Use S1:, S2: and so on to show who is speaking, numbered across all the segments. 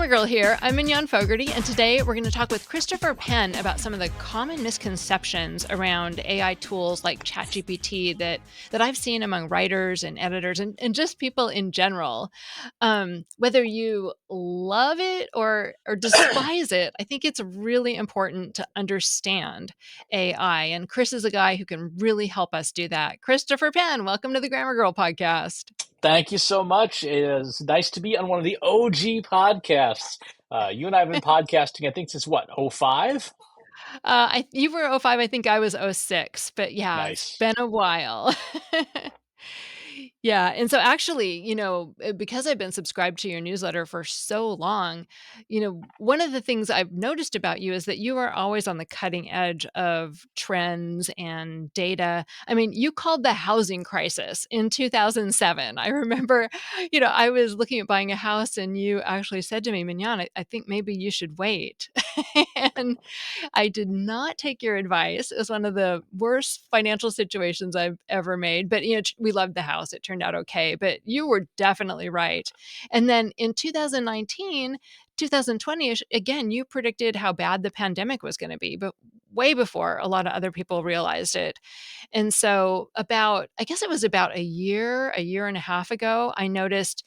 S1: Grammar Girl here. I'm Mignon Fogarty, and today we're going to talk with Christopher Penn about some of the common misconceptions around AI tools like ChatGPT that I've seen among writers and editors and just people in general. Whether you love it or despise it, I think it's really important to understand AI. And Chris is a guy who can really help us do that. Christopher Penn, welcome to the Grammar Girl podcast.
S2: Thank you so much. It is nice to be on one of the OG podcasts. You and I have been podcasting, I think, since what, '05?
S1: You were '05, I think I was '06, but yeah, it's
S2: Nice.
S1: been a while. Yeah, and so actually, because I've been subscribed to your newsletter for so long, one of the things I've noticed about you is that you are always on the cutting edge of trends and data. I mean, you called the housing crisis in 2007. I remember, I was looking at buying a house and you actually said to me, "Mignon, I think maybe you should wait." And I did not take your advice. It was one of the worst financial situations I've ever made, but we loved the house. It turned out okay, but you were definitely right. And then in 2019, 2020, again, you predicted how bad the pandemic was going to be, but way before a lot of other people realized it. And so I guess it was about a year and a half ago, I noticed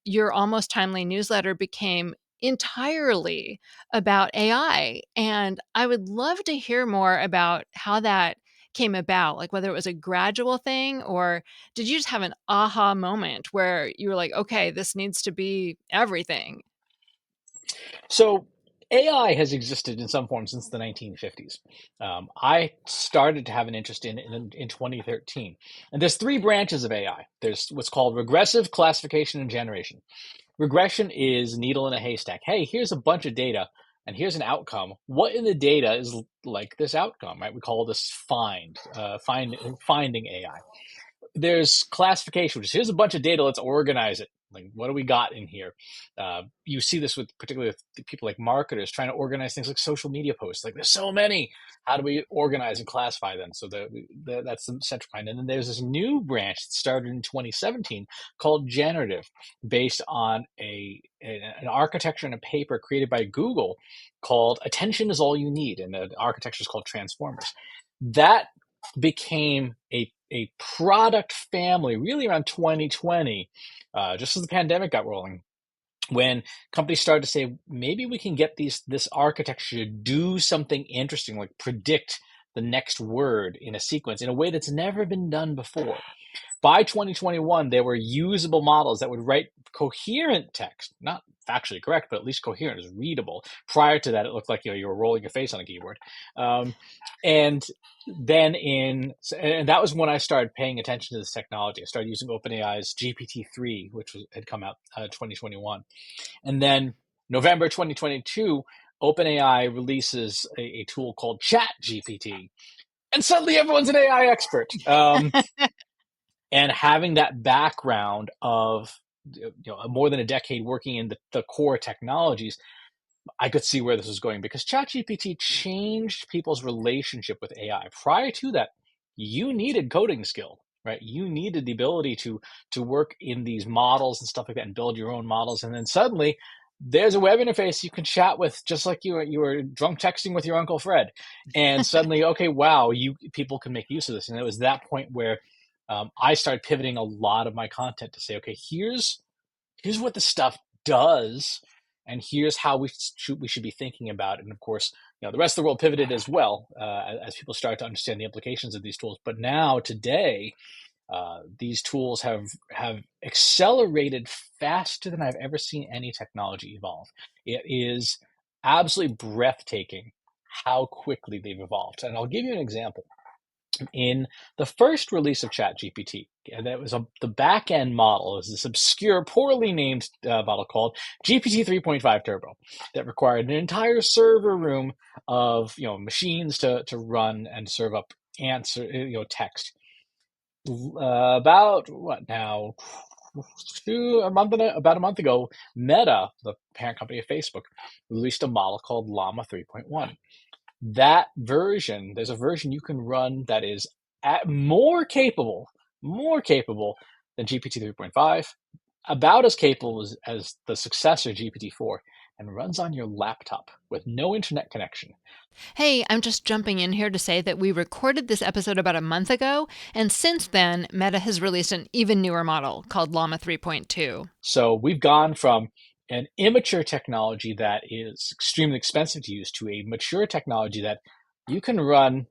S1: your Almost Timely newsletter became entirely about AI. And I would love to hear more about how that came about, like whether it was a gradual thing or did you just have an aha moment where you were like, okay, this needs to be everything?
S2: So AI has existed in some form since the 1950s. I started to have an interest in 2013. And there's three branches of AI. There's what's called regressive, classification, and generation. Regression is needle in a haystack. Hey, here's a bunch of data and here's an outcome. What in the data is like this outcome, right? We call this finding AI. There's classification, which is here's a bunch of data, let's organize it. Like, what do we got in here? You see this with particularly with people like marketers trying to organize things like social media posts. Like, there's so many. How do we organize and classify them? So that's the central kind. And then there's this new branch that started in 2017 called generative, based on an architecture and a paper created by Google called "Attention is All You Need," and the architecture is called Transformers. That became a product family really around 2020, just as the pandemic got rolling, when companies started to say, maybe we can get this architecture to do something interesting, like predict the next word in a sequence in a way that's never been done before. By 2021, there were usable models that would write coherent text, not factually correct, but at least coherent, is readable. Prior to that, it looked like you were rolling your face on a keyboard. And then and that was when I started paying attention to this technology. I started using OpenAI's GPT-3, which had come out 2021. And then November 2022, OpenAI releases a tool called ChatGPT. And suddenly everyone's an AI expert. And having that background of more than a decade working in the core technologies, I could see where this was going, because ChatGPT changed people's relationship with AI. Prior to that, you needed coding skill, right? You needed the ability to work in these models and stuff like that and build your own models. And then suddenly there's a web interface you can chat with, just like you were drunk texting with your Uncle Fred. And suddenly, okay, wow, people can make use of this. And it was that point where I started pivoting a lot of my content to say, okay, here's what the stuff does, and here's how we should be thinking about it. And of course, the rest of the world pivoted as well, as people started to understand the implications of these tools. But now, today, these tools have accelerated faster than I've ever seen any technology evolve. It is absolutely breathtaking how quickly they've evolved. And I'll give you an example. In the first release of ChatGPT, and that was the back end model, is this obscure, poorly named model called GPT 3.5 Turbo that required an entire server room of machines to run and serve up text. About what now? About a month ago, Meta, the parent company of Facebook, released a model called Llama 3.1. That version, there's a version you can run that is more capable than GPT 3.5, about as capable as the successor GPT-4. and runs on your laptop with no internet connection.
S1: Hey, I'm just jumping in here to say that we recorded this episode about a month ago, and since then, Meta has released an even newer model called Llama 3.2.
S2: So we've gone from an immature technology that is extremely expensive to use to a mature technology that you can run.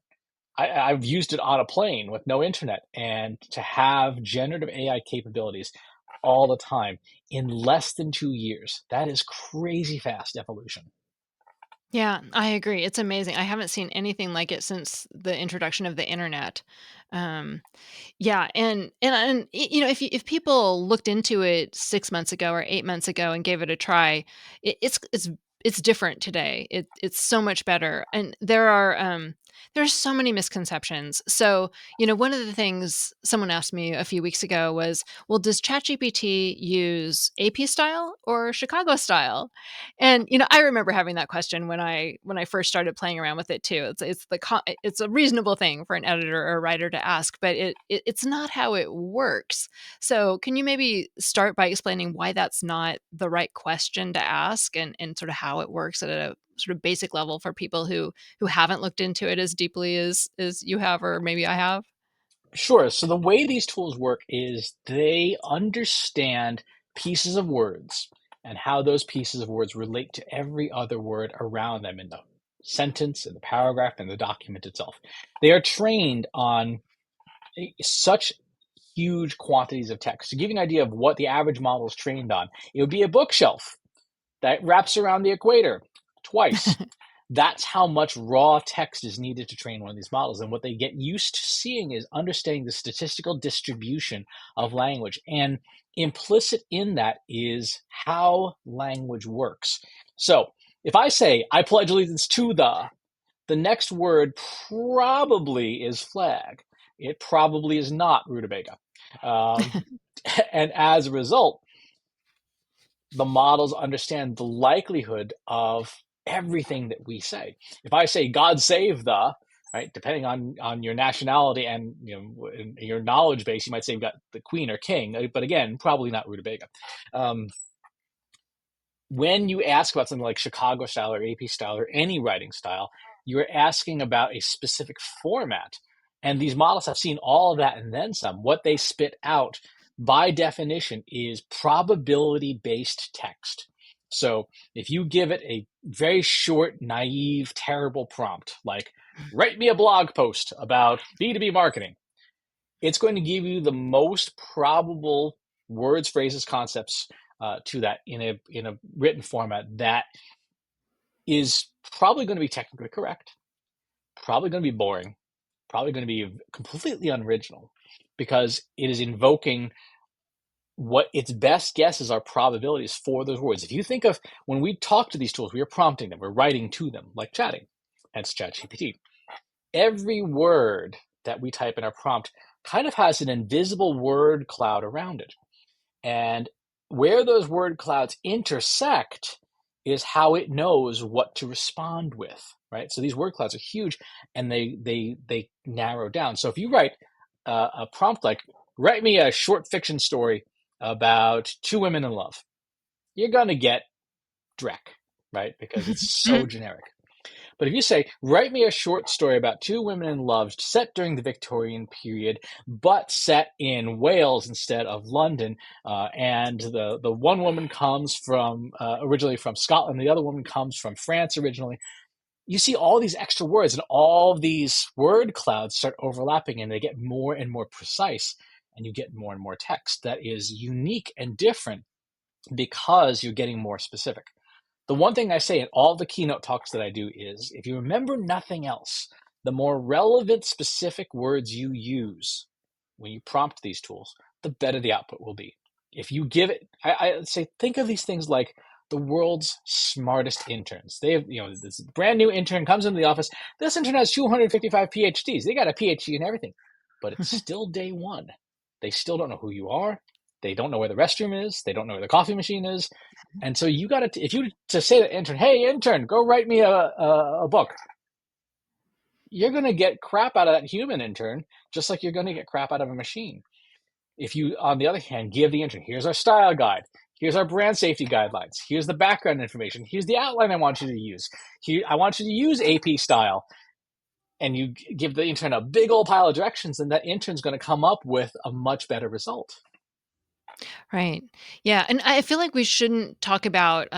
S2: I've used it on a plane with no internet, and to have generative AI capabilities all the time in less than 2 years, that is crazy fast evolution.
S1: Yeah, I agree. It's amazing. I haven't seen anything like it since the introduction of the internet. Um, yeah, if people looked into it 6 months ago or 8 months ago and gave it a try, it's different today. It's so much better, and there's so many misconceptions. So, one of the things someone asked me a few weeks ago was, "Well, does ChatGPT use AP style or Chicago style?" And, I remember having that question when I first started playing around with it too. It's a reasonable thing for an editor or a writer to ask, but it's not how it works. So, can you maybe start by explaining why that's not the right question to ask, and sort of how it works at a sort of basic level for people who haven't looked into it as deeply as you have, or maybe I have?
S2: Sure. So the way these tools work is they understand pieces of words and how those pieces of words relate to every other word around them in the sentence, in the paragraph, in the document itself. They are trained on such huge quantities of text. To give you an idea of what the average model is trained on, it would be a bookshelf that wraps around the equator twice. That's how much raw text is needed to train one of these models. And what they get used to seeing is understanding the statistical distribution of language. And implicit in that is how language works. So if I say, I pledge allegiance to the next word probably is flag. It probably is not rutabaga. Um, and as a result, the models understand the likelihood of everything that we say. If I say "God save the," right, depending on your nationality and your knowledge base, you might say you've got the Queen or King, but again, probably not rutabaga. Um, when you ask about something like Chicago style or AP style or any writing style, you're asking about a specific format. And these models have seen all of that and then some. What they spit out by definition is probability based text. So if you give it a very short, naive, terrible prompt, like write me a blog post about B2B marketing, it's going to give you the most probable words, phrases, concepts to that in a written format that is probably going to be technically correct, probably going to be boring, probably going to be completely unoriginal because it is invoking what its best guesses are probabilities for those words. If you think of when we talk to these tools, we are prompting them, we're writing to them, like chatting, hence ChatGPT. Every word that we type in our prompt kind of has an invisible word cloud around it. And where those word clouds intersect is how it knows what to respond with, right? So these word clouds are huge, and they narrow down. So if you write a prompt like "write me a short fiction story about two women in love," you're gonna get Drek, right? Because it's so generic. But if you say, write me a short story about two women in love set during the Victorian period, but set in Wales instead of London, and the one woman comes from originally from Scotland, the other woman comes from France originally, you see all these extra words and all these word clouds start overlapping and they get more and more precise, and you get more and more text that is unique and different because you're getting more specific. The one thing I say in all the keynote talks that I do is if you remember nothing else, the more relevant specific words you use when you prompt these tools, the better the output will be. If you give it, I say, think of these things like the world's smartest interns. They have, this brand new intern comes into the office. This intern has 255 PhDs. They got a PhD in everything, but it's still day one. They still don't know who you are. They don't know where the restroom is. They don't know where the coffee machine is. And so you got to, if you to say to intern, hey, intern, go write me a book, you're going to get crap out of that human intern, just like you're going to get crap out of a machine. If you, on the other hand, give the intern, here's our style guide, Here's our brand safety guidelines. Here's the background information. Here's the outline I want you to use. Here, I want you to use AP style. And you give the intern a big old pile of directions, and that intern's going to come up with a much better result.
S1: Right. Yeah, and I feel like we shouldn't talk about,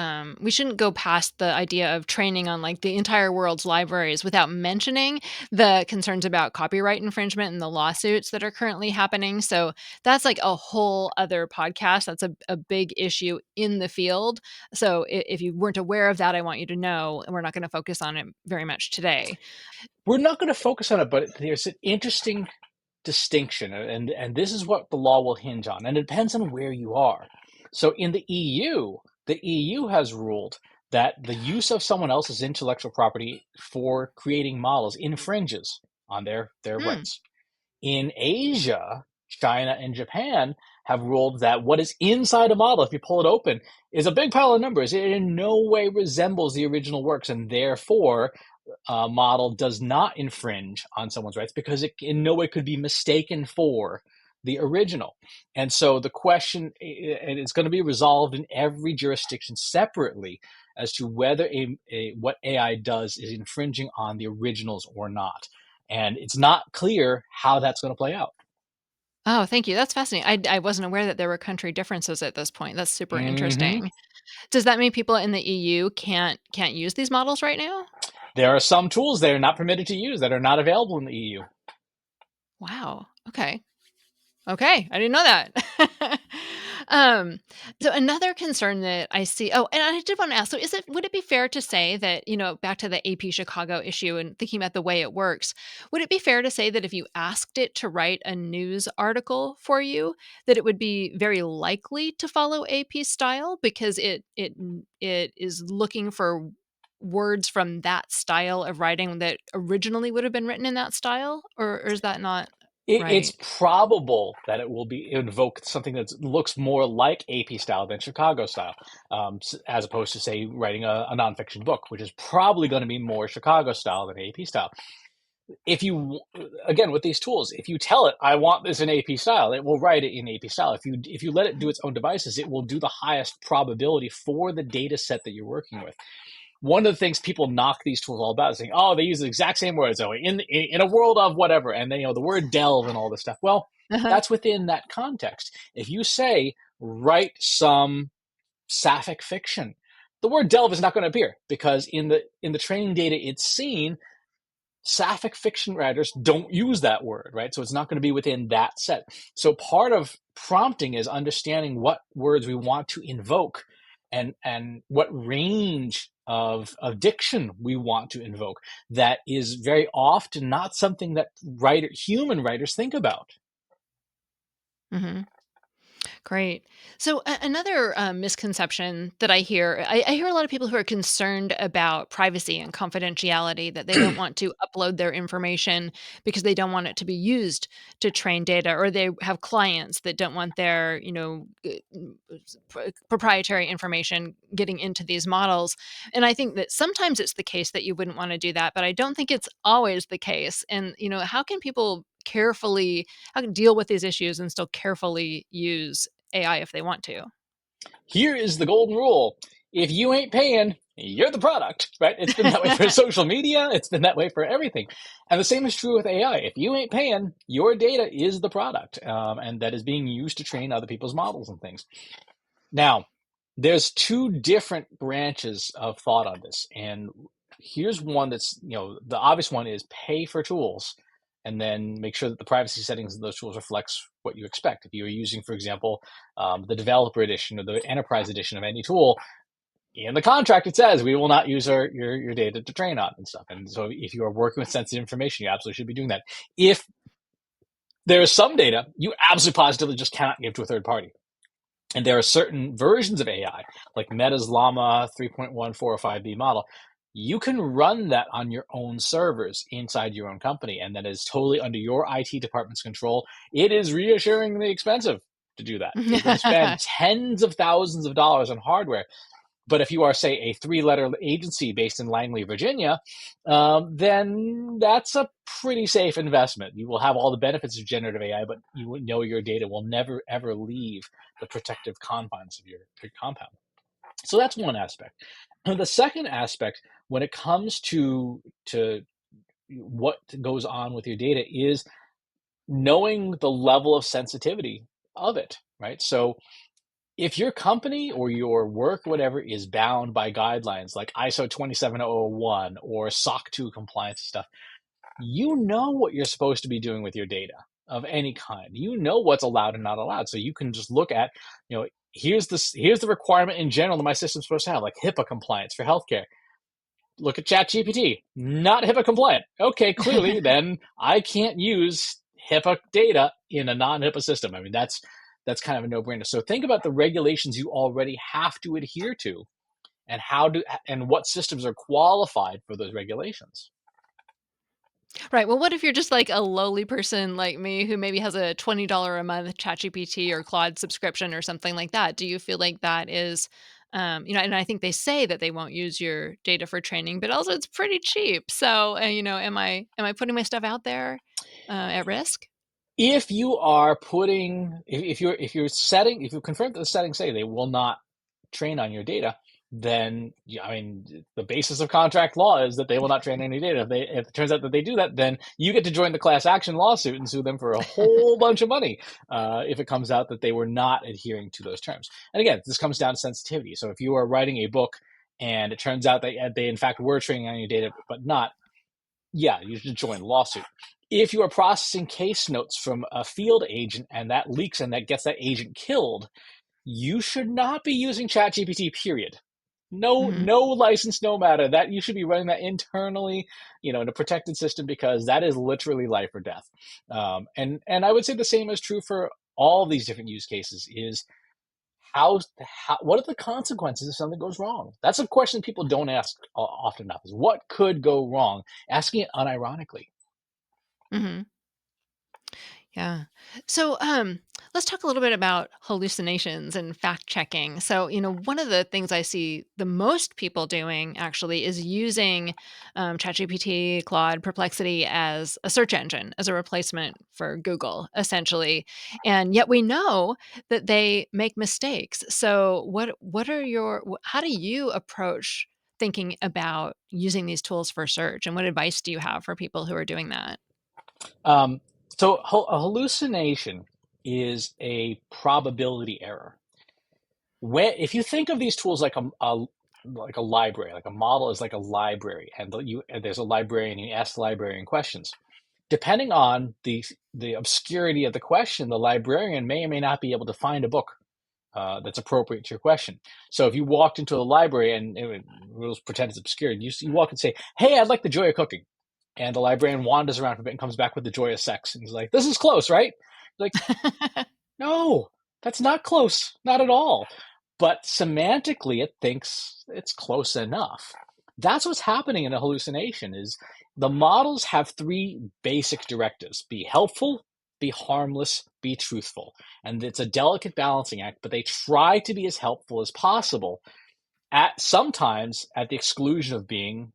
S1: we shouldn't go past the idea of training on, like, the entire world's libraries without mentioning the concerns about copyright infringement and the lawsuits that are currently happening, so that's, like, a whole other podcast, that's a big issue in the field, so if you weren't aware of that, I want you to know, and we're not gonna focus on it very much today.
S2: We're not going to focus on it, but there's an interesting distinction, and this is what the law will hinge on, and it depends on where you are. So in the EU has ruled that the use of someone else's intellectual property for creating models infringes on their
S1: Hmm.
S2: rights. In Asia, China and Japan have ruled that what is inside a model, if you pull it open, is a big pile of numbers. It in no way resembles the original works, and therefore model does not infringe on someone's rights because it in no way could be mistaken for the original. And so the question, and it's going to be resolved in every jurisdiction separately as to whether what AI does is infringing on the originals or not. And it's not clear how that's going to play out.
S1: Oh, thank you, that's fascinating. I wasn't aware that there were country differences at this point, that's super
S2: Mm-hmm.
S1: interesting. Does that mean people in the EU can't use these models right now?
S2: There are some tools they are not permitted to use that are not available in the EU.
S1: Wow, okay. Okay, I didn't know that. Um, so another concern that I see, oh, and I did wanna ask, so would it be fair to say that, back to the AP Chicago issue and thinking about the way it works, would it be fair to say that if you asked it to write a news article for you, that it would be very likely to follow AP style because it is looking for words from that style of writing that originally would have been written in that style? Or is that not
S2: It's
S1: right?
S2: probable that it will be invoke something that looks more like AP style than Chicago style, as opposed to say writing a nonfiction book, which is probably going to be more Chicago style than AP style. If you again with these tools, if you tell it I want this in AP style, it will write it in AP style. If you let it do its own devices, it will do the highest probability for the data set that you're working with. One of the things people knock these tools all about is saying, "Oh, they use the exact same words. Oh, in a world of whatever," and then the word delve and all this stuff. Well,
S1: Uh-huh.
S2: that's within that context. If you say write some sapphic fiction, the word delve is not going to appear because in the training data it's seen, sapphic fiction writers don't use that word, right? So it's not going to be within that set. So part of prompting is understanding what words we want to invoke and what range of diction we want to invoke. That is very often not something that human writers think about.
S1: Mhm. Great. So another misconception that I hear, I hear a lot of people who are concerned about privacy and confidentiality, that they don't want to upload their information because they don't want it to be used to train data, or they have clients that don't want their, proprietary information getting into these models. And I think that sometimes it's the case that you wouldn't want to do that, but I don't think it's always the case. And, how can people how can deal with these issues and still carefully use AI if they want to?
S2: Here is the golden rule. If you ain't paying, you're the product, right? It's been that way for social media. It's been that way for everything. And the same is true with AI. If you ain't paying, your data is the product, and that is being used to train other people's models and things. Now, there's two different branches of thought on this. And here's one that's, the obvious one is pay for tools and then make sure that the privacy settings of those tools reflects what you expect. If you're using, for example, the developer edition or the enterprise edition of any tool, in the contract it says we will not use your data to train on and stuff. And so if you are working with sensitive information, you absolutely should be doing that. If there is some data you absolutely positively just cannot give to a third party, and there are certain versions of AI, like Meta's Llama 3.1405B model, you can run that on your own servers inside your own company, and that is totally under your IT department's control. It is reassuringly expensive to do that. You're going to spend tens of thousands of dollars on hardware, But if you are, say, a three-letter agency based in Langley, Virginia, then that's a pretty safe investment. You will have all the benefits of generative AI, but you know your data will never, ever leave the protective confines of your compound. So that's one aspect. And the second aspect, when it comes to what goes on with your data, is knowing the level of sensitivity of it, right? So if your company or your work, whatever, is bound by guidelines like ISO 27001 or SOC 2 compliance stuff, you know what you're supposed to be doing with your data of any kind. You know what's allowed and not allowed. So you can just look at, here's the requirement in general that my system's supposed to have, like HIPAA compliance for healthcare. Look at ChatGPT, not HIPAA compliant. Okay, clearly then I can't use HIPAA data in a non-HIPAA system. I mean, that's kind of a no-brainer. So think about the regulations you already have to adhere to, and what systems are qualified for those regulations.
S1: Right, well, what if you're just, like, a lowly person like me who maybe has a $20 a month ChatGPT or Claude subscription or something like that? Do you feel like that is, and I think they say that they won't use your data for training, but also it's pretty cheap. So, am I putting my stuff out there, at risk?
S2: If you are putting, if you confirm that the settings say they will not train on your data, then yeah, I mean, the basis of contract law is that they will not train any data. If it turns out that they do that, then you get to join the class action lawsuit and sue them for a whole bunch of money if it comes out that they were not adhering to those terms. And again, this comes down to sensitivity. So if you are writing a book and it turns out that they in fact were training on your data but not, yeah, you should join the lawsuit. If you are processing case notes from a field agent and that leaks and that gets that agent killed, you should not be using ChatGPT, period. No,
S1: Mhm.
S2: no license, no matter. That you should be running that internally, in a protected system, because that is literally life or death. And I would say the same is true for all these different use cases. Is how what are the consequences if something goes wrong? That's a question people don't ask often enough. Is what could go wrong? Asking it unironically.
S1: Mhm. Yeah. So, let's talk a little bit about hallucinations and fact checking. So, one of the things I see the most people doing actually is using ChatGPT, Claude, Perplexity as a search engine, as a replacement for Google, essentially. And yet we know that they make mistakes. So, how do you approach thinking about using these tools for search? And what advice do you have for people who are doing that?
S2: Um, so a hallucination is a probability error. If you think of these tools like a library, like a model is like a library, and there's a librarian, you ask the librarian questions. Depending on the obscurity of the question, the librarian may or may not be able to find a book that's appropriate to your question. So if you walked into a library and we'll pretend it's obscure, and you walk and say, "Hey, I'd like the joy of cooking," and the librarian wanders around for a bit and comes back with the joy of sex, and he's like, "This is close, right?" Like, no, that's not close, not at all. But semantically, it thinks it's close enough. That's what's happening in a hallucination. Is the models have three basic directives: be helpful, be harmless, be truthful. And it's a delicate balancing act, but they try to be as helpful as possible, at sometimes at the exclusion of being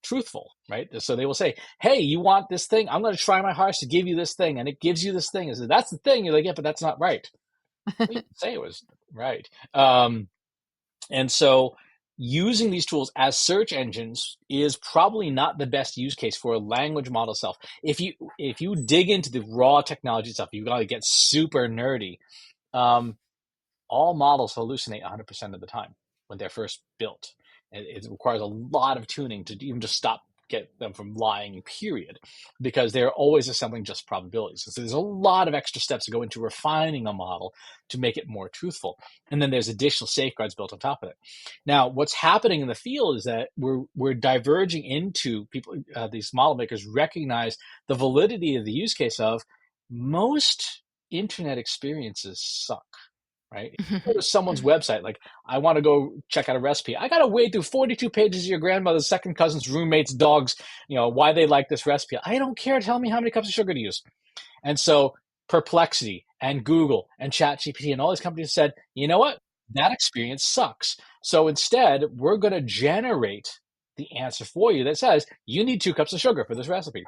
S2: truthful, right? So they will say, "Hey, you want this thing? I'm going to try my hardest to give you this thing," and it gives you this thing. And so that's the thing. You're like, "Yeah, but that's not right." Well, you say it was right. And so using these tools as search engines is probably not the best use case for a language model itself. If you dig into the raw technology stuff, you got to get super nerdy. Um, all models hallucinate 100% of the time when they're first built. It requires a lot of tuning to even just get them from lying, period, because they're always assembling just probabilities. So there's a lot of extra steps to go into refining a model to make it more truthful. And then there's additional safeguards built on top of it. Now, what's happening in the field is that we're diverging into people, these model makers recognize the validity of the use case of most internet experiences suck, right? If you go to someone's website, like, I want to go check out a recipe. I got to wade through 42 pages of your grandmother's second cousin's roommate's dog's, why they like this recipe. I don't care. Tell me how many cups of sugar to use. And so Perplexity and Google and ChatGPT and all these companies said, you know what? That experience sucks. So instead, we're going to generate the answer for you that says you need 2 cups of sugar for this recipe.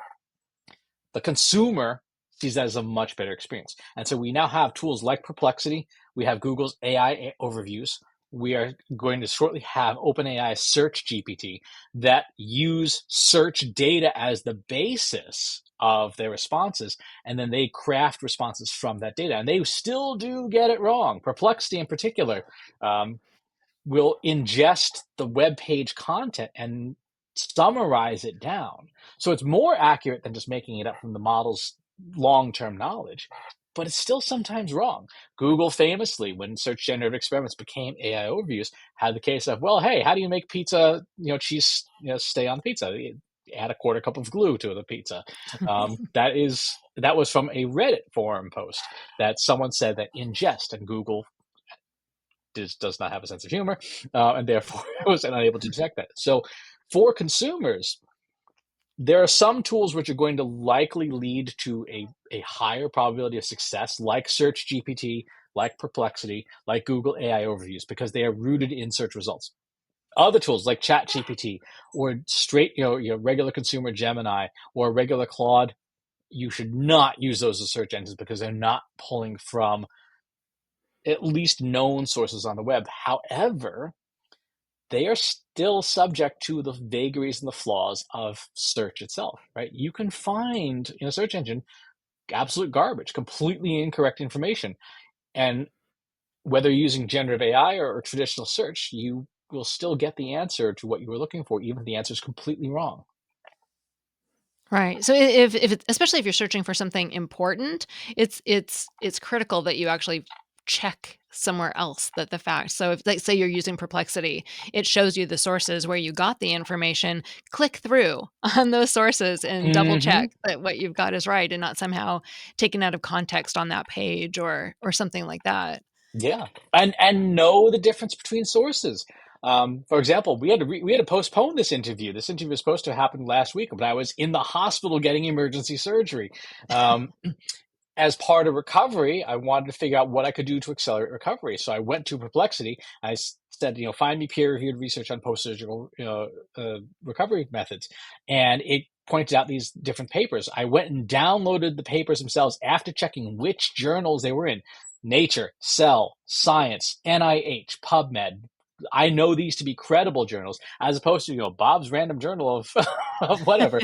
S2: The consumer sees that as a much better experience. And so we now have tools like Perplexity. We have Google's AI overviews. We are going to shortly have OpenAI Search GPT that use search data as the basis of their responses, and then they craft responses from that data. And they still do get it wrong. Perplexity, in particular, um, will ingest the web page content and summarize it down. So it's more accurate than just making it up from the model's long-term knowledge, but it's still sometimes wrong. Google famously, when search generative experiments became AI overviews, had the case of, well, hey, how do you make pizza, cheese, stay on the pizza? Add a quarter cup of glue to the pizza. That was from a Reddit forum post that someone said that ingest, and Google does not have a sense of humor, and therefore was unable to detect that. So for consumers, there are some tools which are going to likely lead to a higher probability of success, like Search GPT, like Perplexity, like Google AI overviews, because they are rooted in search results. Other tools like ChatGPT or straight, your regular consumer Gemini or regular Claude, you should not use those as search engines because they're not pulling from at least known sources on the web. However, they are still subject to the vagaries and the flaws of search itself, right? You can find in a search engine absolute garbage, completely incorrect information. And whether you're using generative AI or traditional search, you will still get the answer to what you were looking for, even if the answer is completely wrong.
S1: Right. So if especially if you're searching for something important, it's critical that you actually check somewhere else that the fact. So if like say you're using Perplexity, it shows you the sources where you got the information. Click through on those sources and double
S2: Mm-hmm.
S1: check that what you've got is right and not somehow taken out of context on that page or something like that.
S2: Yeah, and know the difference between sources. For example, we had to postpone this interview. This interview was supposed to happen last week, but I was in the hospital getting emergency surgery. Um, as part of recovery, I wanted to figure out what I could do to accelerate recovery. So I went to Perplexity. I said, find me peer-reviewed research on post-surgical, recovery methods, and it pointed out these different papers. I went and downloaded the papers themselves after checking which journals they were in: Nature, Cell, Science, NIH, PubMed. I know these to be credible journals, as opposed to Bob's random journal of of whatever,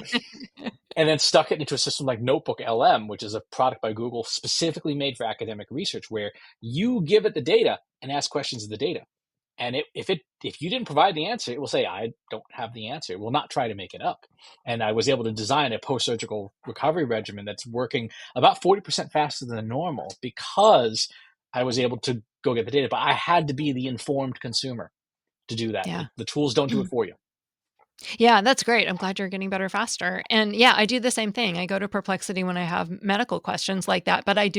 S2: and then stuck it into a system like Notebook LM, which is a product by Google specifically made for academic research, where you give it the data and ask questions of the data. And if you didn't provide the answer, it will say, I don't have the answer. It will not try to make it up. And I was able to design a post-surgical recovery regimen that's working about 40% faster than normal because I was able to go get the data. But I had to be the informed consumer to do that.
S1: Yeah.
S2: The tools don't do it for you.
S1: Yeah, that's great. I'm glad you're getting better faster. And yeah, I do the same thing. I go to Perplexity when I have medical questions like that, but I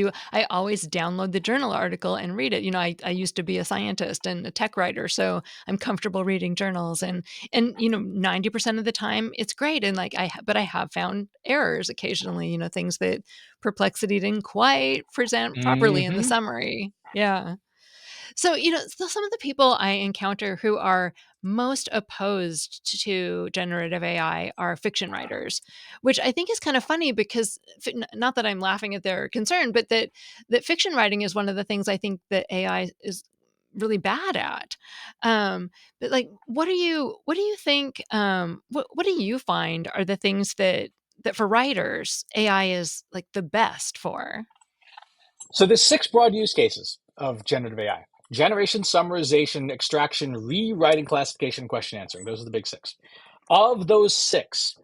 S1: always download the journal article and read it. I used to be a scientist and a tech writer, so I'm comfortable reading journals and 90% of the time it's great. And but I have found errors occasionally, things that Perplexity didn't quite present properly in the
S2: Mm-hmm.
S1: summary. Yeah. So some of the people I encounter who are most opposed to generative AI are fiction writers, which I think is kind of funny because not that I'm laughing at their concern, but that fiction writing is one of the things I think that AI is really bad at. But like, what do you think? What do you find are the things that for writers AI is like the best for?
S2: So there's 6 broad use cases of generative AI: generation, summarization, extraction, rewriting, classification, question answering. Those are the big 6. Of those 6,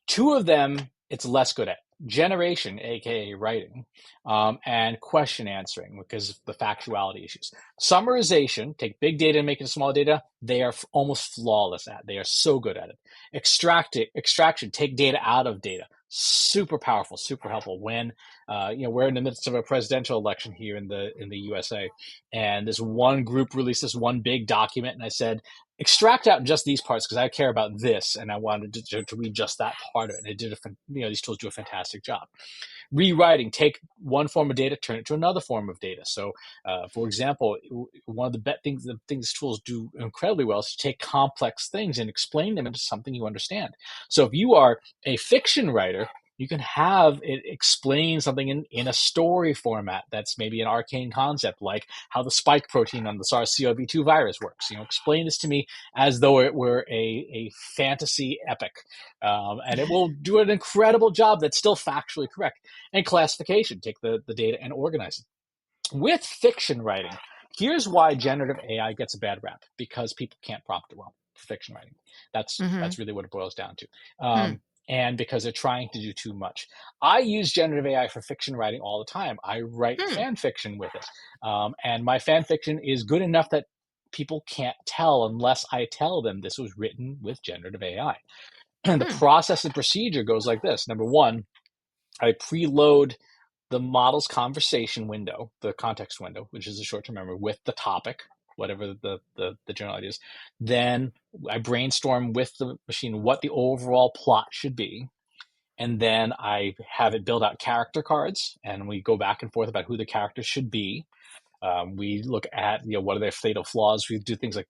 S2: 2 of them it's less good at: generation, aka writing, and question answering because of the factuality issues. Summarization, take big data and make it small data, they are almost flawless at. They are so good at it. Extraction, take data out of data. Super powerful, super helpful when we're in the midst of a presidential election here in the USA, and this one group released this one big document, and I said, extract out just these parts because I care about this, and I wanted to read just that part of it. And it did these tools do a fantastic job. rewriting, take one form of data, turn it to another form of data. So, for example, one of the things tools do incredibly well is to take complex things and explain them into something you understand. So, if you are a fiction writer, you can have it explain something in a story format that's maybe an arcane concept, like how the spike protein on the SARS-CoV-2 virus works. Explain this to me as though it were a fantasy epic, and it will do an incredible job that's still factually correct. And classification, take the data and organize it. With fiction writing, here's why generative AI gets a bad rap, because people can't prompt it well for fiction writing. That's
S1: Mhm.
S2: really what it boils down to.
S1: Hmm.
S2: And because they're trying to do too much. I use generative AI for fiction writing all the time. I write
S1: Hmm.
S2: fan fiction with it. And my fan fiction is good enough that people can't tell unless I tell them this was written with generative AI. And the
S1: Hmm.
S2: process and procedure goes like this. Number one, I preload the model's conversation window, the context window, which is a short-term memory, with the topic, whatever the general idea is. Then I brainstorm with the machine what the overall plot should be. And then I have it build out character cards, and we go back and forth about who the characters should be. We look at what are their fatal flaws. We do things like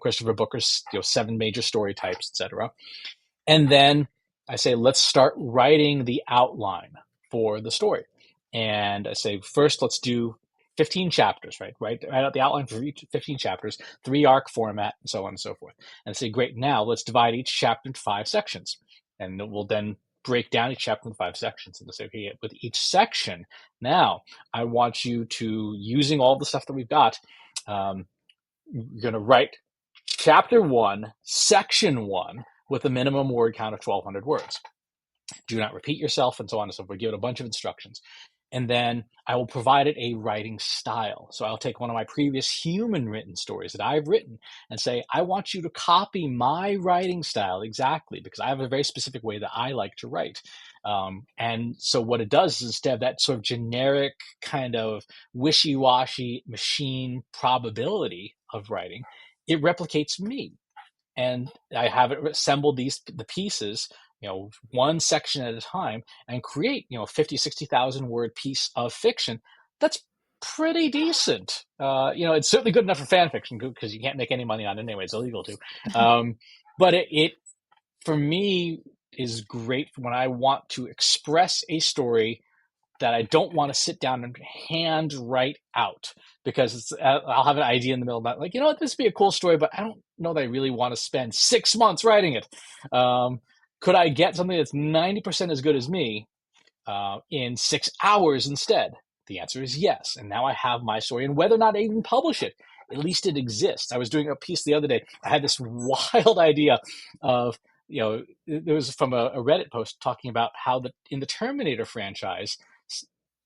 S2: Christopher Booker's 7 major story types, etc. And then I say, let's start writing the outline for the story. And I say, first, let's do 15 chapters, right? Write out the outline for each 15 chapters, 3-arc format, and so on and so forth. And I say, great, now let's divide each chapter into 5 sections. And we'll then break down each chapter into 5 sections. And say, okay, with each section, now I want you to, using all the stuff that we've got, you're going to write chapter 1, section 1, with a minimum word count of 1,200 words. Do not repeat yourself, and so on and so forth. Give it a bunch of instructions. And then I will provide it a writing style. So I'll take one of my previous human written stories that I've written and say, I want you to copy my writing style exactly, because I have a very specific way that I like to write. And so what it does is, instead of that sort of generic kind of wishy-washy machine probability of writing, it replicates me. And I have it assemble the pieces, one section at a time, and create 50, 60,000 word piece of fiction that's pretty decent. It's certainly good enough for fan fiction, because you can't make any money on it anyway; it's illegal to. But it for me is great when I want to express a story that I don't want to sit down and hand write out, because I'll have an idea in the middle of that, like, what, this would be a cool story, but I don't know that I really want to spend 6 months writing it. Could I get something that's 90% as good as me in 6 hours instead? The answer is yes. And now I have my story, and whether or not I even publish it, at least it exists. I was doing a piece the other day. I had this wild idea of, it was from a Reddit post talking about how in the Terminator franchise,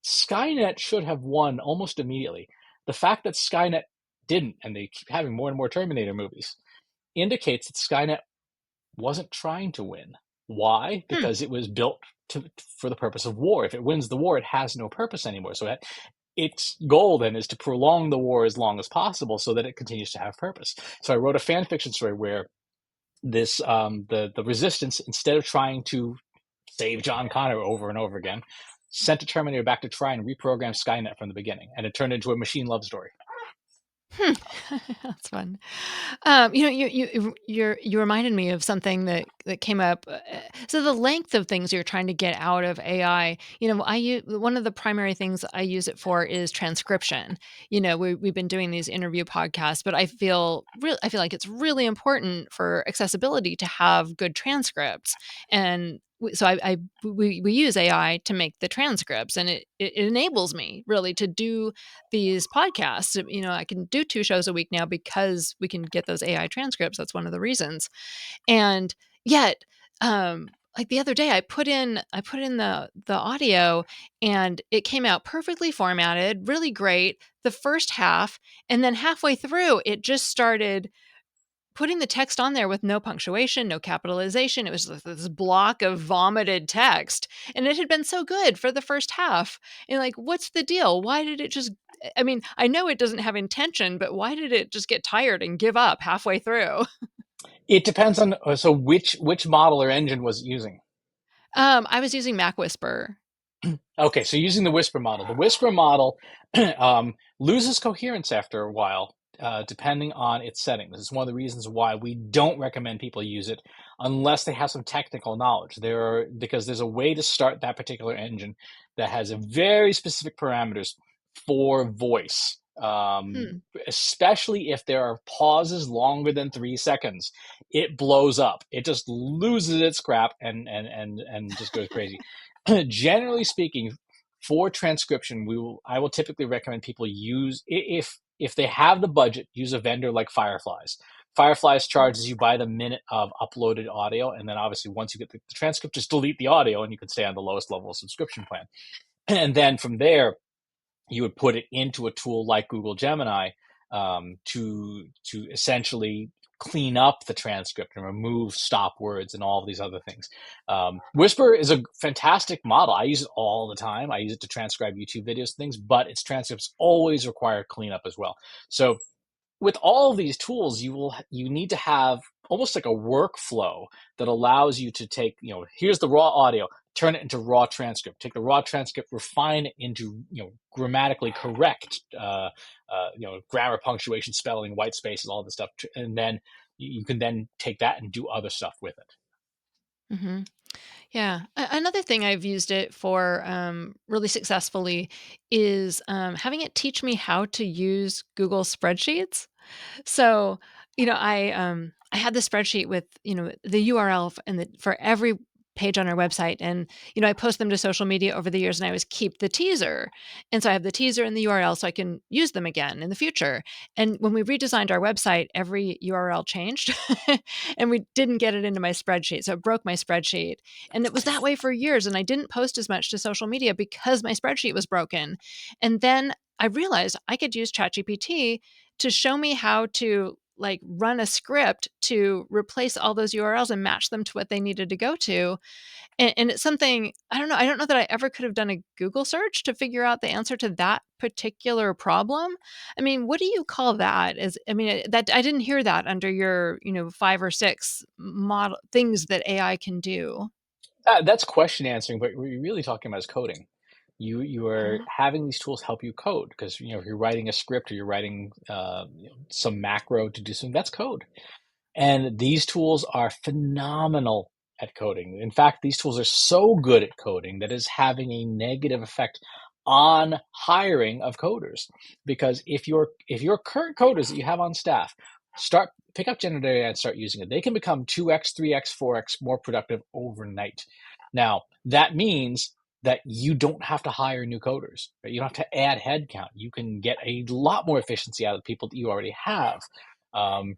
S2: Skynet should have won almost immediately. The fact that Skynet didn't, and they keep having more and more Terminator movies, indicates that Skynet wasn't trying to win. Why?
S1: Hmm.
S2: Because it was built for the purpose of war. If it wins the war, it has no purpose anymore. So its goal then is to prolong the war as long as possible so that it continues to have purpose. So I wrote a fan fiction story where this the resistance, instead of trying to save John Connor over and over again, sent a Terminator back to try and reprogram Skynet from the beginning, and it turned into a machine love story.
S1: Hmm. That's fun. You reminded me of something that came up. So the length of things you're trying to get out of AI. I use one of the primary things I use it for is transcription. We've been doing these interview podcasts, but I feel like it's really important for accessibility to have good transcripts. And we use AI to make the transcripts, and it enables me really to do these podcasts. I can do 2 shows a week now because we can get those AI transcripts. That's one of the reasons. And yet, like the other day, I put in the audio, and it came out perfectly formatted, really great, the first half, and then halfway through, it just started putting the text on there with no punctuation, no capitalization. It was this block of vomited text, and it had been so good for the first half. And like, what's the deal? Why did it just I mean, I know it doesn't have intention, but why did it just get tired and give up halfway through?
S2: It depends on, so which model or engine was it using?
S1: I was using Mac Whisper.
S2: Okay, so using the Whisper model loses coherence after a while, depending on its setting. This is one of the reasons why we don't recommend people use it unless they have some technical knowledge. Because there's a way to start that particular engine that has a very specific parameters for voice.
S1: Hmm.
S2: Especially if there are pauses longer than 3 seconds, it blows up. It just loses its crap and just goes crazy. Generally speaking, for transcription, I will typically recommend people use, if they have the budget, use a vendor like Fireflies. Fireflies charges you by the minute of uploaded audio, and then obviously once you get the transcript, just delete the audio, and you can stay on the lowest level subscription plan. And then from there, you would put it into a tool like Google Gemini, to essentially clean up the transcript and remove stop words and all of these other things. Whisper is a fantastic model. I use it all the time. I use it to transcribe YouTube videos and things, but its transcripts always require cleanup as well. So with all of these tools, you need to have almost like a workflow that allows you to take, here's the raw audio, turn it into raw transcript, take the raw transcript, refine it into, grammatically correct, grammar, punctuation, spelling, white spaces, all this stuff, and then you can then take that and do other stuff with it.
S1: Hmm. Yeah. Another thing I've used it for really successfully is having it teach me how to use Google Spreadsheets. So, I had this spreadsheet with, the URL and for every page on our website. And, I post them to social media over the years and I always keep the teaser. And so I have the teaser and the URL so I can use them again in the future. And when we redesigned our website, every URL changed and we didn't get it into my spreadsheet. So it broke my spreadsheet. And it was that way for years. And I didn't post as much to social media because my spreadsheet was broken. And then I realized I could use ChatGPT to show me how to like run a script to replace all those URLs and match them to what they needed to go to. And it's something I don't know. I don't know that I ever could have done a Google search to figure out the answer to that particular problem. I mean, what do you call that? That I didn't hear that under your, five or six model things that AI can do.
S2: That's question answering, but what you're really talking about is coding. You are
S1: Uh,
S2: having these tools help you code because if you're writing a script or you're writing some macro to do something, that's code. And these tools are phenomenal at coding. In fact, these tools are so good at coding that is having a negative effect on hiring of coders. Because if your current coders that you have on staff start pick up generative AI and start using it, they can become 2x, 3x, 4x more productive overnight. Now, that means that you don't have to hire new coders. Right? You don't have to add headcount. You can get a lot more efficiency out of the people that you already have. Um,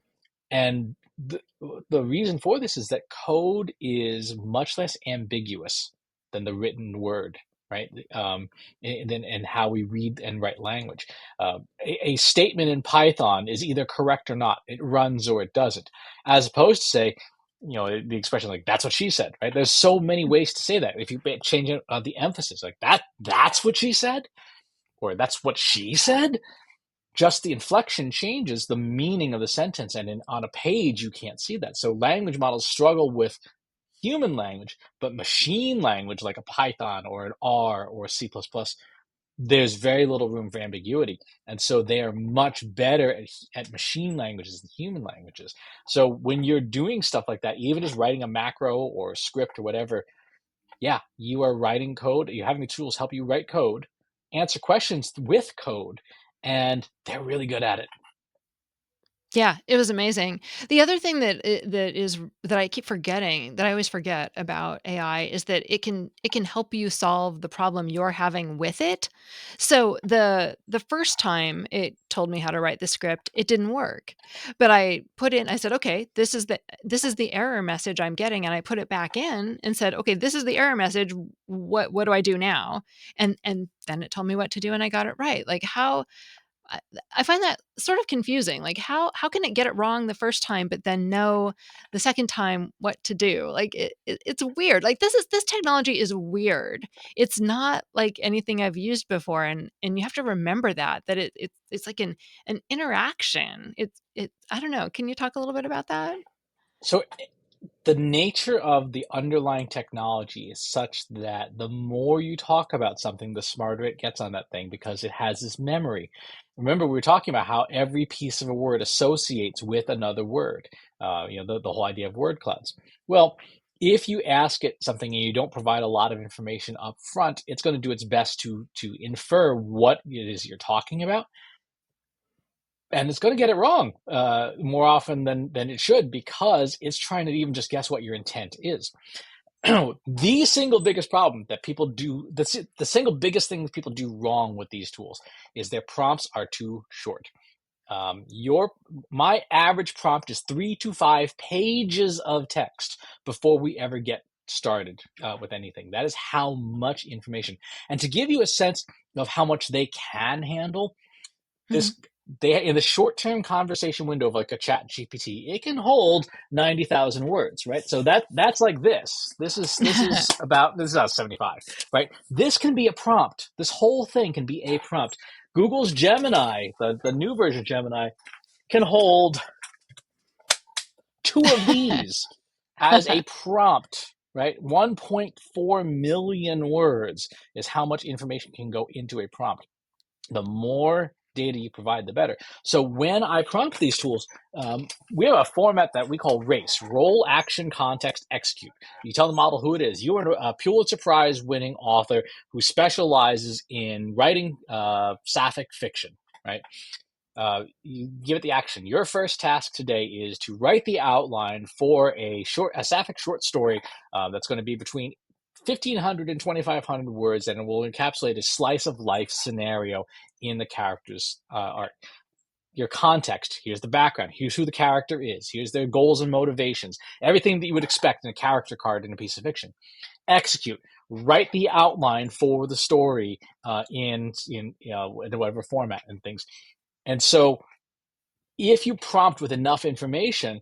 S2: and the reason for this is that code is much less ambiguous than the written word, right? And how we read and write language. A statement in Python is either correct or not. It runs or it doesn't. As opposed to say, the expression like "that's what she said," right? There's so many ways to say that. If you change it, the emphasis, like that's what she said, or that's what she said, just the inflection changes the meaning of the sentence, and on a page you can't see that. So language models struggle with human language, but machine language like a Python or an R or C++, there's very little room for ambiguity, and so they are much better at machine languages than human languages. So when you're doing stuff like that, even just writing a macro or a script or whatever, yeah, you are writing code, you're having the tools help you write code, answer questions with code, and they're really good at it.
S1: Yeah, it was amazing. The other thing that I keep forgetting, that I always forget about AI is that it can help you solve the problem you're having with it. So the first time it told me how to write the script, it didn't work. But I said, "Okay, this is the error message I'm getting." And I put it back in and said, "Okay, this is the error message. What do I do now?" And then it told me what to do and I got it right. Like I I find that sort of confusing. Like, how can it get it wrong the first time, but then know the second time what to do? Like, it's weird. Like, this technology is weird. It's not like anything I've used before, and you have to remember that it's like an interaction. I don't know. Can you talk a little bit about that?
S2: So The nature of the underlying technology is such that the more you talk about something, the smarter it gets on that thing because it has this memory. Remember, we were talking about how every piece of a word associates with another word, the whole idea of word clouds. Well, if you ask it something and you don't provide a lot of information up front, it's going to do its best to infer what it is you're talking about, and it's going to get it wrong more often than it should because it's trying to even just guess what your intent is. The single biggest problem that people do, the single biggest thing that people do wrong with these tools is their prompts are too short. Your My average prompt is 3 to 5 pages of text before we ever get started with anything. That is how much information. And to give you a sense of how much they can handle,
S1: Mhm.
S2: this they in the short-term conversation window of like a chat GPT, it can hold 90,000 words, right? So that's like this is about 75, right? This can be a prompt. This whole thing can be a prompt. Google's Gemini, the new version of Gemini, can hold two of these as a prompt, right? 1.4 million words is how much information can go into a prompt. The more data you provide, the better. So when I prompt these tools, we have a format that we call RACE, Role, Action, Context, Execute. You tell the model who it is. You are a Pulitzer Prize winning author who specializes in writing sapphic fiction, right? You give it the action. Your first task today is to write the outline for a sapphic short story that's going to be between 1,500 and 2,500 words, and it will encapsulate a slice of life scenario in the character's art. Your context, here's the background, here's who the character is, here's their goals and motivations, everything that you would expect in a character card in a piece of fiction. Execute, write the outline for the story in whatever format and things. And so if you prompt with enough information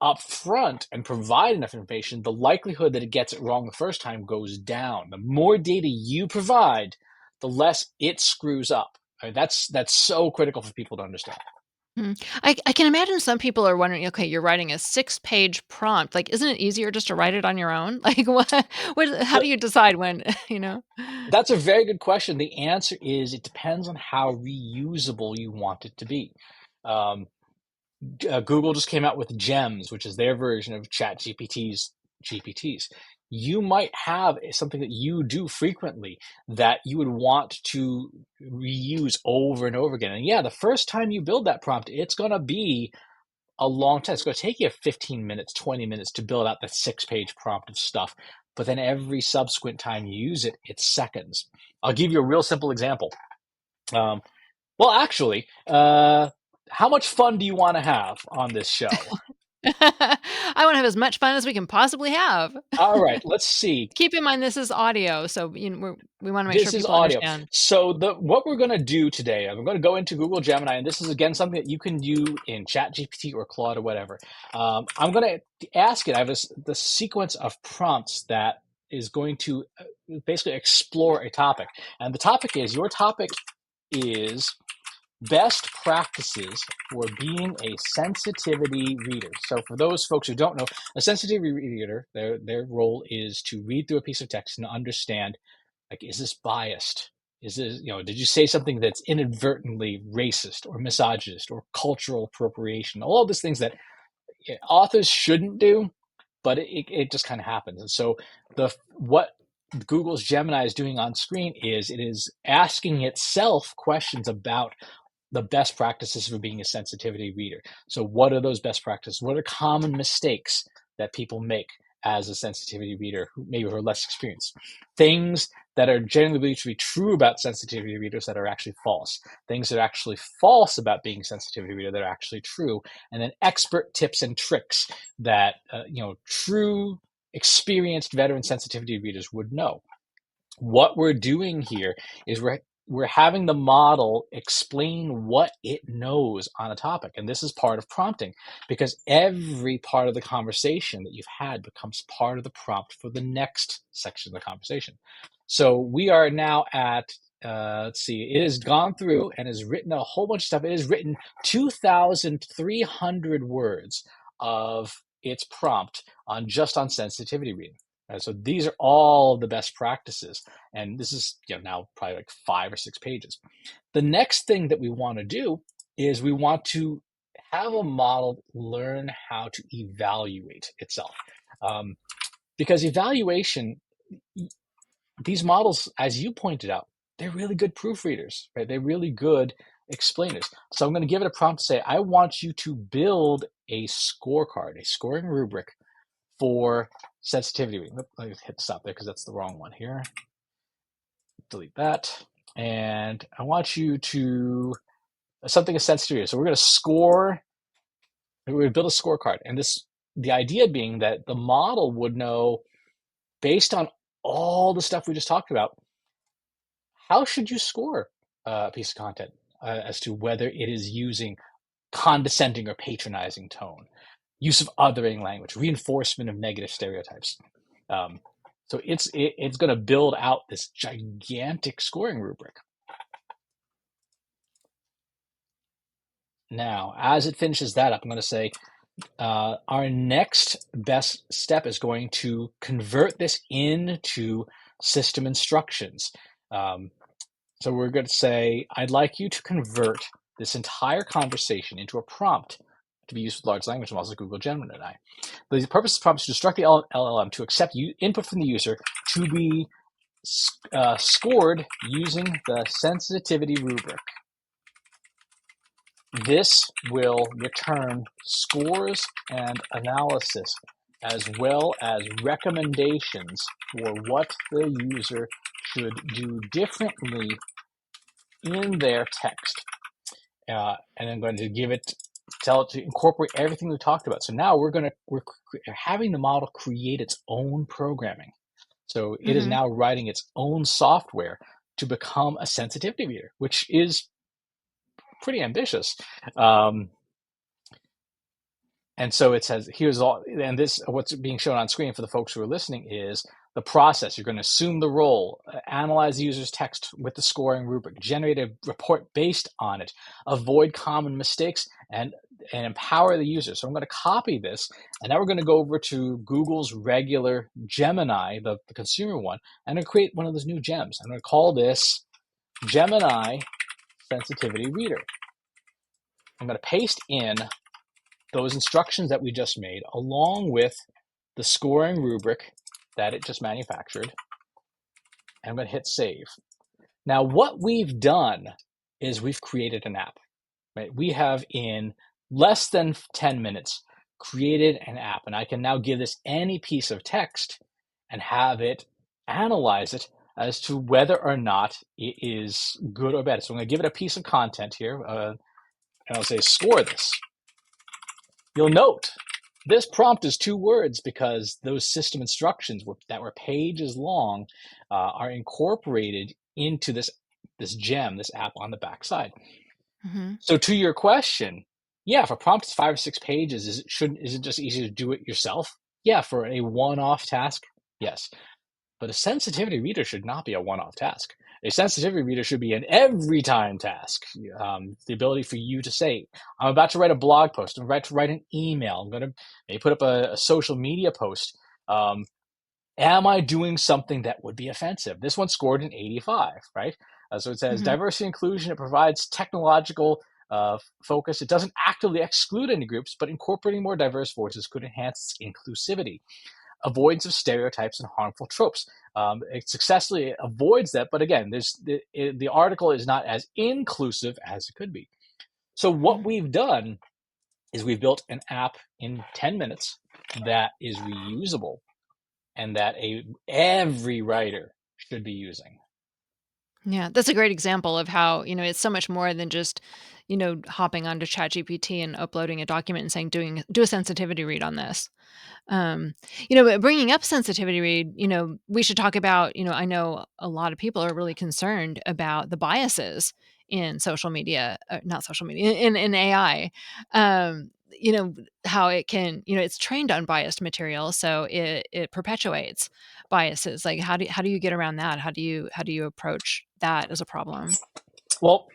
S2: up front and provide enough information, the likelihood that it gets it wrong the first time goes down. The more data you provide, the less it screws up. I mean, that's so critical for people to understand.
S1: Mhm. I can imagine some people are wondering, okay, you're writing a six-page prompt, like, isn't it easier just to write it on your own? Like, how
S2: So
S1: do you decide when, you know?
S2: that's a very good question. The answer is it depends on how reusable you want it to be. Um, Google just came out with Gems, which is their version of ChatGPT's GPTs. You might have something that you do frequently that you would want to reuse over and over again. And yeah, the first time you build that prompt, it's going to be a long time. It's going to take you 15 minutes, 20 minutes to build out the 6 page prompt of stuff. But then every subsequent time you use it, it's seconds. I'll give you a real simple example. Um, well, actually, how much fun do you want to have on this show?
S1: I wanna have as much fun as we can possibly have.
S2: All right, let's see.
S1: Keep in mind this is audio, so, we wanna make sure
S2: This is
S1: people
S2: audio.
S1: understand.
S2: So the what we're going to do today, I'm going to go into Google Gemini, and this is again something that you can do in ChatGPT or Claude or whatever. I'm going to ask it. I have the sequence of prompts that is going to basically explore a topic, and the topic is your topic is best practices for being a sensitivity reader. So for those folks who don't know, a sensitivity reader, their role is to read through a piece of text and understand, like, is this biased? Is this, did you say something that's inadvertently racist or misogynist or cultural appropriation? All these things that authors shouldn't do, but it just kind of happens. And so what Google's Gemini is doing on screen is it is asking itself questions about the best practices for being a sensitivity reader. So what are those best practices? What are common mistakes that people make as a sensitivity reader who maybe are less experienced? Things that are generally believed to be true about sensitivity readers that are actually false. Things that are actually false about being a sensitivity reader that are actually true. And then expert tips and tricks that true experienced veteran sensitivity readers would know. What we're doing here is we're having the model explain what it knows on a topic. And this is part of prompting because every part of the conversation that you've had becomes part of the prompt for the next section of the conversation. So we are now at, let's see, it has gone through and has written a whole bunch of stuff. It has written 2,300 words of its prompt on sensitivity reading. So these are all the best practices, and this is now probably like 5 or 6 pages. The next thing that we want to do is we want to have a model learn how to evaluate itself, because evaluation, these models, as you pointed out, they're really good proofreaders, right? They're really good explainers. So I'm going to give it a prompt to say, I want you to build a scorecard, a scoring rubric for sensitivity. Let me hit stop there because that's the wrong one here. Delete that. And I want you to something is sensitivity. So we're going to score. We're going to build a scorecard, and the idea being that the model would know, based on all the stuff we just talked about, how should you score a piece of content as to whether it is using condescending or patronizing tone, use of othering language, reinforcement of negative stereotypes. So it's going to build out this gigantic scoring rubric. Now, as it finishes that up, I'm going to say our next best step is going to convert this into system instructions. So we're going to say, I'd like you to convert this entire conversation into a prompt to be used with large language models like Google Gemini. The purpose of the prompt is to instruct the LLM to accept input from the user to be scored using the sensitivity rubric. This will return scores and analysis, as well as recommendations for what the user should do differently in their text. And I'm going to tell it to incorporate everything we talked about. So now we're having the model create its own programming. So it is
S1: Mhm.
S2: now writing its own software to become a sensitivity reader, which is pretty ambitious. And so it says, here's all, and this, what's being shown on screen for the folks who are listening is the process. You're going to assume the role, analyze the user's text with the scoring rubric, generate a report based on it, avoid common mistakes, and empower the user. So I'm going to copy this, and now we're going to go over to Google's regular Gemini, the consumer one, and I'm going to create one of those new gems. I'm going to call this Gemini Sensitivity Reader. I'm going to paste in those instructions that we just made, along with the scoring rubric that it just manufactured. And I'm going to hit save. Now, what we've done is we've created an app. Right? We have, in less than 10 minutes, created an app. And I can now give this any piece of text and have it analyze it as to whether or not it is good or bad. So I'm going to give it a piece of content here, and I'll say, score this. You'll note this prompt is 2 words because those system instructions that were pages long are incorporated into this gem, this app on the back side.
S1: Mhm.
S2: So to your question, yeah, if a prompt is 5 or 6 pages, is it just easy to do it yourself? Yeah, for a one-off task, yes. But a sensitivity reader should not be a one-off task. A sensitivity reader should be an every-time task. The ability for you to say, I'm about to write a blog post, I'm about to write an email, I'm going to maybe put up a social media post. Am I doing something that would be offensive? This one scored an 85, right? So it says
S1: Mhm.
S2: diversity inclusion. It provides technological focus. It doesn't actively exclude any groups, but incorporating more diverse voices could enhance inclusivity. Avoidance of stereotypes and harmful tropes. It successfully avoids that, but again, the article is not as inclusive as it could be. So what
S1: Mhm.
S2: we've done is we've built an app in 10 minutes that is reusable and that every writer should be using.
S1: Yeah, that's a great example of how, it's so much more than just, hopping onto ChatGPT and uploading a document and saying, do a sensitivity read on this. Um, but bringing up sensitivity read, we should talk about, I know a lot of people are really concerned about the biases in social media, not social media, in AI. How it can, it's trained on biased material, so it perpetuates biases. Like how do you get around that? How do you approach that as a problem?
S2: Well,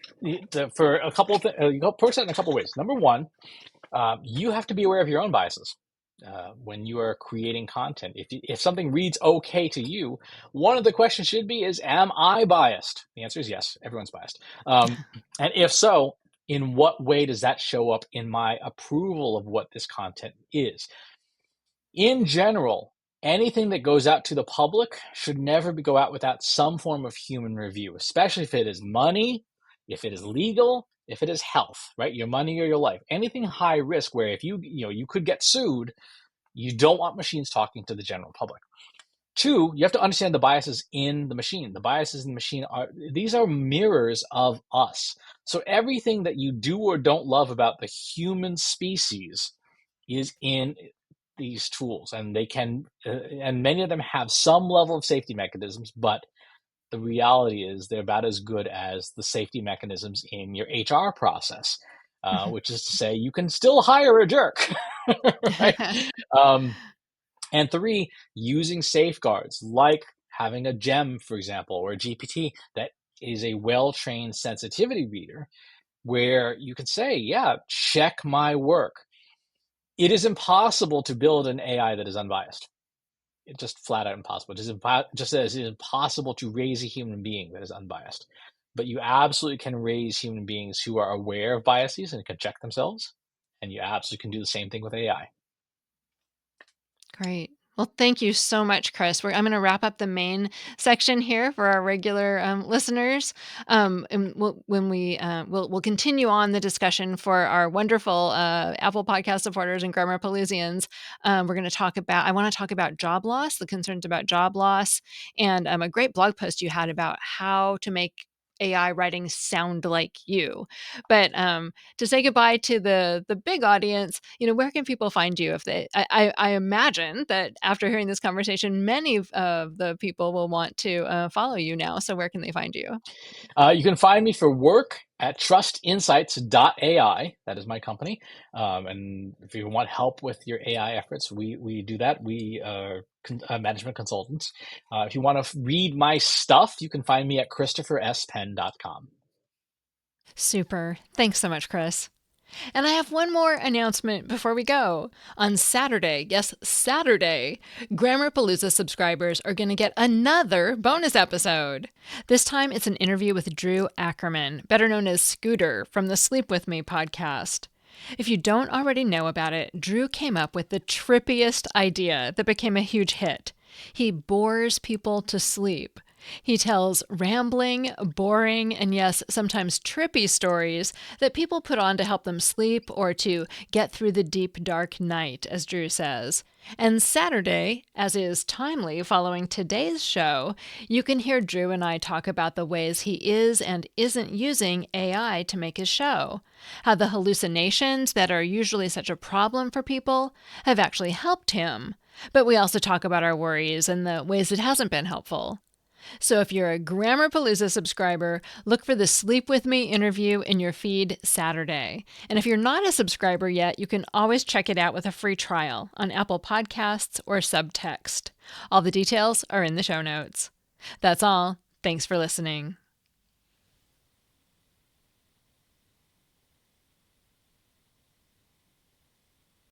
S2: for a couple of you go approach that in a couple of ways. Number one, you have to be aware of your own biases. when you are creating content. If something reads okay to you, one of the questions should be is, am I biased? The answer is yes, everyone's biased. And if so, in what way does that show up in my approval of what this content is? In general, anything that goes out to the public should never go out without some form of human review, especially if it is money, if it is legal, if it is health, right? Your money or your life. Anything high risk where if you could get sued, you don't want machines talking to the general public. Two, you have to understand the biases in the machine. The biases in the machine are mirrors of us. So everything that you do or don't love about the human species is in these tools, and they can, and many of them have some level of safety mechanisms, but the reality is they're about as good as the safety mechanisms in your HR process, which is to say you can still hire a jerk, right? Um, and three, using safeguards like having a GEM, for example, or a GPT that is a well-trained sensitivity reader where you can say, yeah, check my work. It is impossible to build an AI that is unbiased. It's just flat out impossible. Just as it is impossible to raise a human being that is unbiased. But you absolutely can raise human beings who are aware of biases and can check themselves. And you absolutely can do the same thing with AI.
S1: Great. Well, thank you so much, Chris. I'm going to wrap up the main section here for our regular listeners, and we'll continue on the discussion for our wonderful Apple Podcast supporters and Grammarpaloozians. We're going to talk about. I want to talk about job loss, the concerns about job loss, and a great blog post you had about how to make AI writing sound like you. But to say goodbye to the big audience, where can people find you if they I imagine that after hearing this conversation, many of the people will want to follow you now. So where can they find you?
S2: You can find me for work at trustinsights.ai. That is my company. And if you want help with your AI efforts, we do that. We are management consultants. If you want to read my stuff, you can find me at christopherspenn.com.
S1: Super. Thanks so much, Chris. And I have one more announcement before we go. On Saturday, yes, Saturday, Grammarpalooza subscribers are going to get another bonus episode. This time it's an interview with Drew Ackerman, better known as Scooter from the Sleep With Me podcast. If you don't already know about it, Drew came up with the trippiest idea that became a huge hit. He bores people to sleep. He tells rambling, boring, and yes, sometimes trippy stories that people put on to help them sleep or to get through the deep, dark night, as Drew says. And Saturday, as is timely following today's show, you can hear Drew and I talk about the ways he is and isn't using AI to make his show. How the hallucinations that are usually such a problem for people have actually helped him. But we also talk about our worries and the ways it hasn't been helpful. So if you're a Grammarpalooza subscriber, look for the Sleep With Me interview in your feed Saturday. And if you're not a subscriber yet, you can always check it out with a free trial on Apple Podcasts or Subtext. All the details are in the show notes. That's all. Thanks for listening.